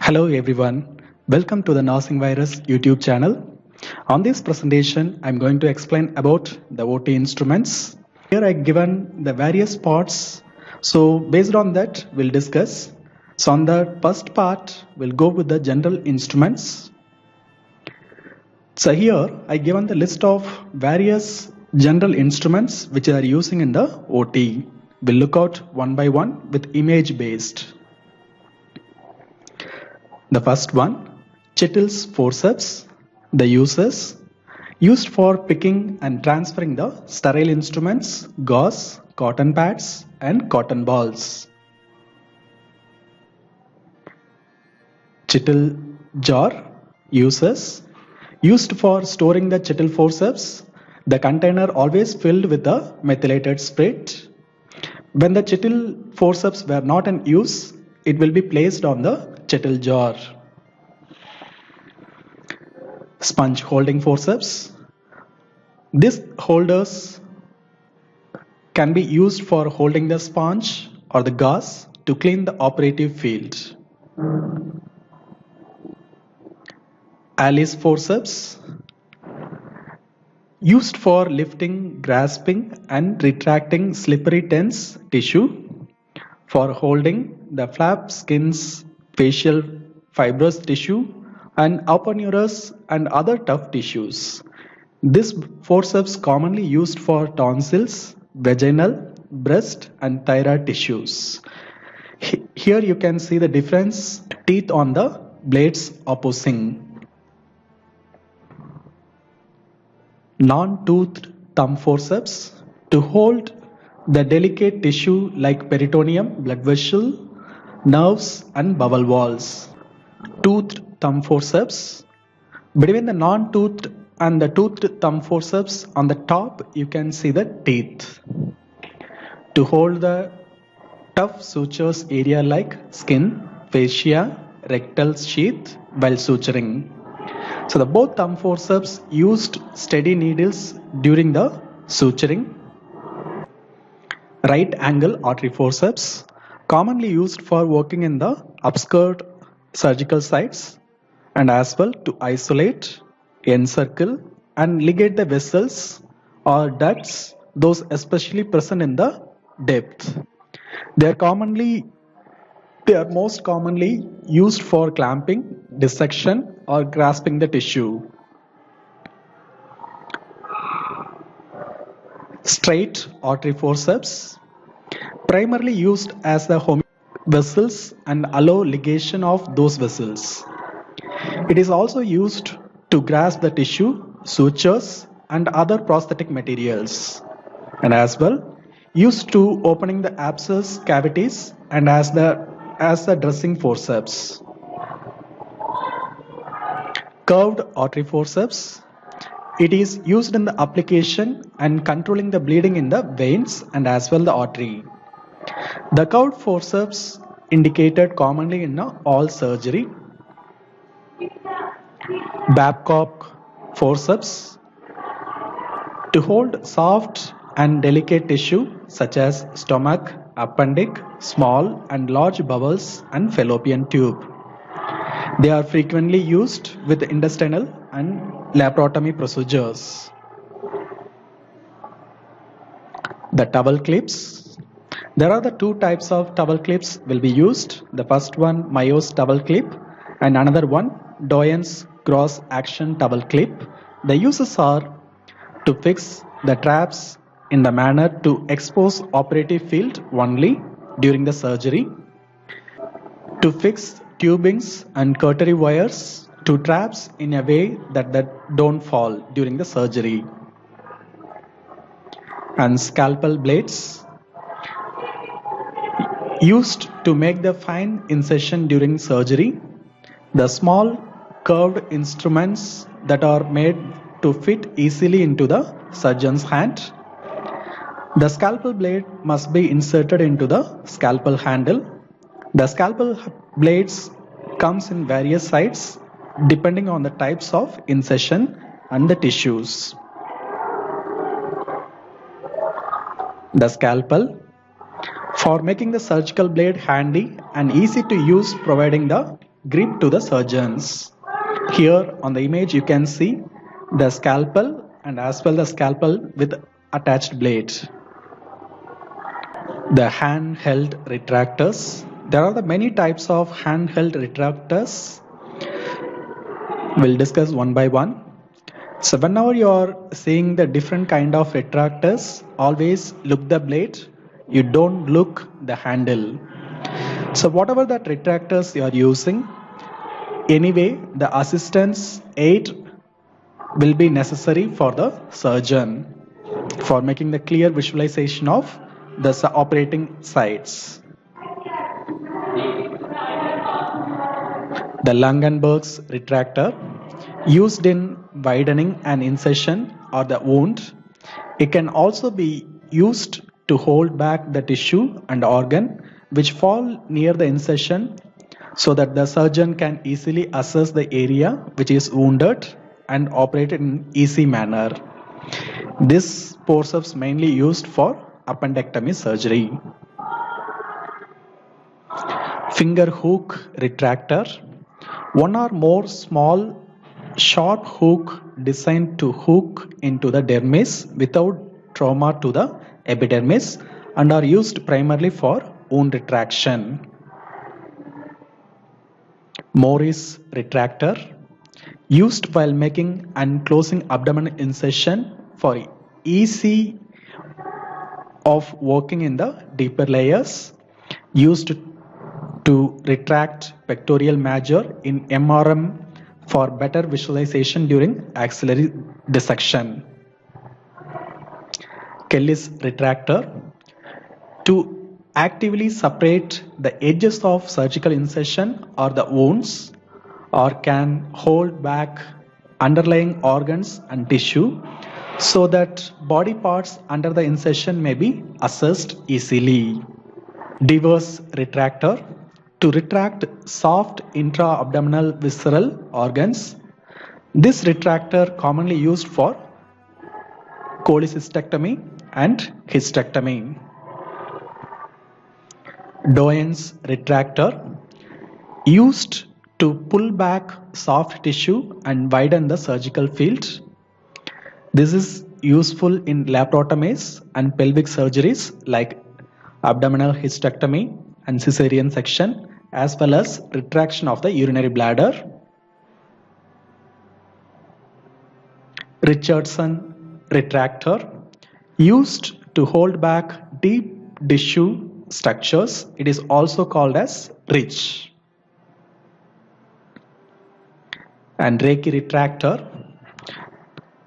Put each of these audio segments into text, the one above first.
Hello everyone, welcome to the Nursing Virus YouTube channel. On this presentation, I'm going to explain about the OT instruments. Here I given the various parts. So based on that, we'll discuss. So on the first part, we'll go with the general instruments. So here I given the list of various general instruments which are using in the OT. We'll look out one by one with image based. The first one, Chittle's forceps. The uses used for picking and transferring the sterile instruments, gauze, cotton pads, and cotton balls. Chittle jar uses used for storing the Chittle forceps. The container always filled with the methylated spirit. When the Chittle forceps were not in use, it will be placed on the Chittle jar. Sponge holding forceps. These holders can be used for holding the sponge or the gauze to clean the operative field. Alice forceps used for lifting, grasping and retracting slippery tense tissue, for holding the flap skins, facial fibrous tissue and aponeuros and other tough tissues. This forceps commonly used for tonsils, vaginal, breast and thyroid tissues. Here you can see the difference teeth on the blades opposing. Non-toothed thumb forceps to hold the delicate tissue like peritoneum, blood vessel, nerves and bowel walls. Toothed thumb forceps. Between the non-toothed and the toothed thumb forceps, on the top you can see the teeth. To hold the tough sutures area like skin, fascia, rectal sheath while suturing. So the both thumb forceps used steady needles during the suturing. Right angle artery forceps, commonly used for working in the upskirt surgical sites and as well to isolate, encircle and ligate the vessels or ducts, those especially present in the depth. They are most commonly used for clamping, dissection or grasping the tissue. Straight artery forceps, primarily used as the vessels and allow ligation of those vessels. It is also used to grasp the tissue, sutures and other prosthetic materials, and as well used to opening the abscess cavities and as the dressing forceps. Curved artery forceps, it is used in the application and controlling the bleeding in the veins and as well the artery. The curved forceps indicated commonly in all surgery. Babcock forceps to hold soft and delicate tissue such as stomach, appendix, small and large bowels and fallopian tube. They are frequently used with intestinal and laparotomy procedures. The towel clips. There are the two types of towel clips will be used. The first one, Mayos towel clip, and another one, Doyen's cross action towel clip. The uses are to fix the traps in the manner to expose operative field only during the surgery, to fix tubings and cautery wires to traps in a way that don't fall during the surgery. And scalpel blades used to make the fine incision during surgery. The small curved instruments that are made to fit easily into the surgeon's hand. The scalpel blade must be inserted into the scalpel handle. The scalpel blades comes in various sizes depending on the types of incision and the tissues. The scalpel, for making the surgical blade handy and easy to use, providing the grip to the surgeons. Here on the image you can see the scalpel and as well the scalpel with attached blade. The handheld retractors. There are the many types of handheld retractors. We'll discuss one by one. So whenever you are seeing the different kind of retractors, always look the blade. You don't look the handle. So whatever that retractors you are using, anyway, the assistance aid will be necessary for the surgeon for making the clear visualization of the operating sites. The Langenberg's retractor, used in widening an incision or the wound. It can also be used to hold back the tissue and organ which fall near the incision so that the surgeon can easily assess the area which is wounded and operate in easy manner. This forceps mainly used for appendectomy surgery. Finger hook retractor. One or more small sharp hook designed to hook into the dermis without trauma to the epidermis and are used primarily for wound retraction. Morris retractor, used while making and closing abdominal incision for easy of working in the deeper layers, used to retract pectoral major in MRM for better visualization during axillary dissection. Kelly's retractor, to actively separate the edges of surgical incision or the wounds, or can hold back underlying organs and tissue so that body parts under the incision may be assessed easily. Devers retractor, to retract soft intra-abdominal visceral organs. This retractor commonly used for cholecystectomy and hysterectomy. Doyen's retractor, used to pull back soft tissue and widen the surgical field. This is useful in laparotomies and pelvic surgeries like abdominal hysterectomy and cesarean section, as well as retraction of the urinary bladder. Richardson retractor, used to hold back deep tissue structures. It is also called as Rich. And Reiki retractor,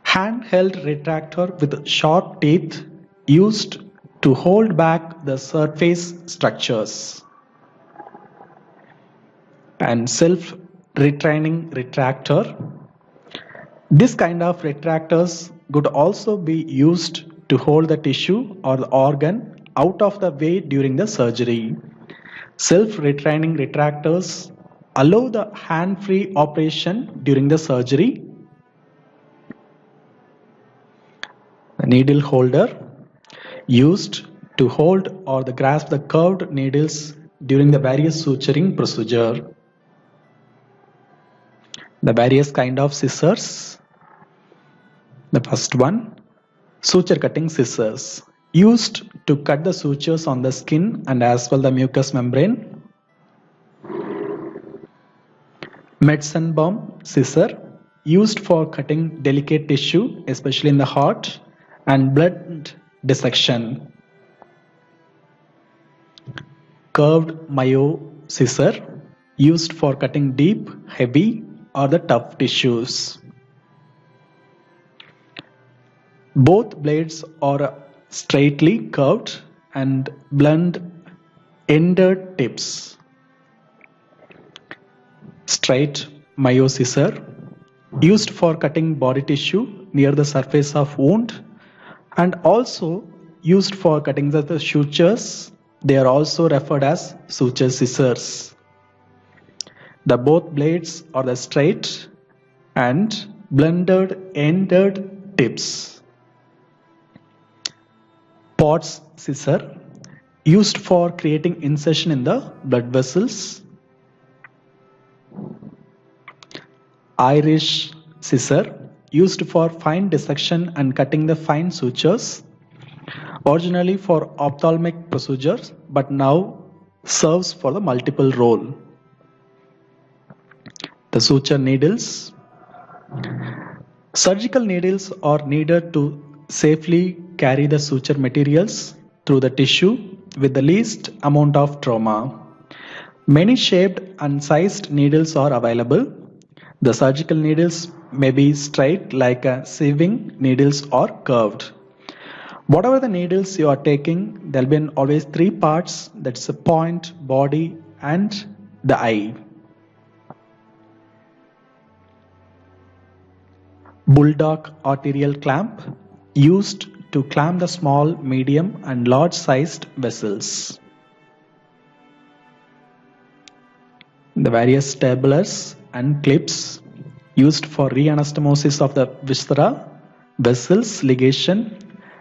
handheld retractor with sharp teeth used to hold back the surface structures. And self-retraining retractor. This kind of retractors could also be used to hold the tissue or the organ out of the way during the surgery. Self-retraining retractors allow the hand-free operation during the surgery. The needle holder, used to hold or grasp the curved needles during the various suturing procedure. The various kind of scissors. The first one, suture cutting scissors, used to cut the sutures on the skin and as well the mucous membrane. Metzenbaum scissor, used for cutting delicate tissue, especially in the heart, and blood dissection. Curved Mayo scissor, used for cutting deep, heavy, or the tough tissues. Both blades are straightly curved and blunt ended tips. Straight Mayo scissor, used for cutting body tissue near the surface of wound and also used for cutting the sutures. They are also referred as suture scissors. The both blades are the straight and blunted ended tips. Potts scissor, used for creating incision in the blood vessels. Irish scissor, used for fine dissection and cutting the fine sutures, originally for ophthalmic procedures, but now serves for the multiple role. The suture needles. Surgical needles are needed to safely carry the suture materials through the tissue with the least amount of trauma. Many shaped and sized needles are available. The surgical needles may be straight like a sieving needles or curved. Whatever the needles you are taking, there will be always three parts, that's the point, body and the eye. Bulldog arterial clamp, used to clamp the small, medium and large sized vessels. The various staplers and clips used for reanastomosis of the viscera, vessels, ligation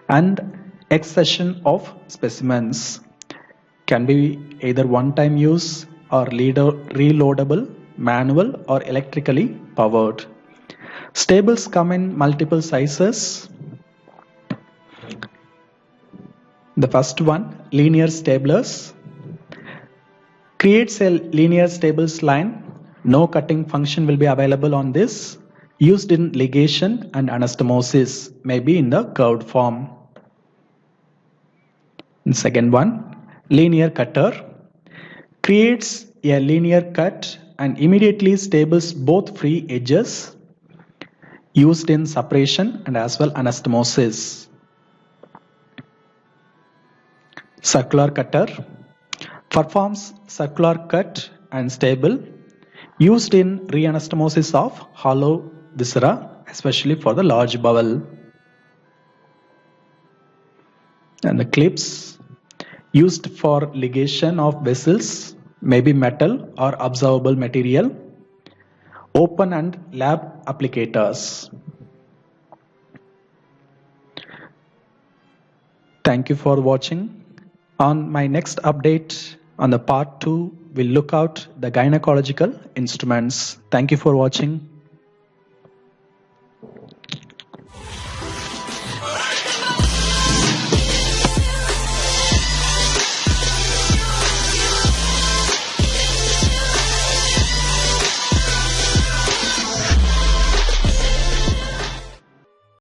and excision of specimens. Can be either one-time use or reloadable, manual or electrically powered. Stables come in multiple sizes. The first one, linear staplers. Creates a linear stables line. No cutting function will be available on this. Used in ligation and anastomosis, maybe in the curved form. And second one, linear cutter. Creates a linear cut and immediately stables both free edges. Used in suppression and as well anastomosis. Circular cutter. Performs circular cut and stable. Used in reanastomosis of hollow viscera, especially for the large bowel. And the clips, used for ligation of vessels, maybe metal or absorbable material. Open and lab applicators. Thank you for watching. On my next update on the part 2, we'll look out the gynecological instruments. Thank you for watching.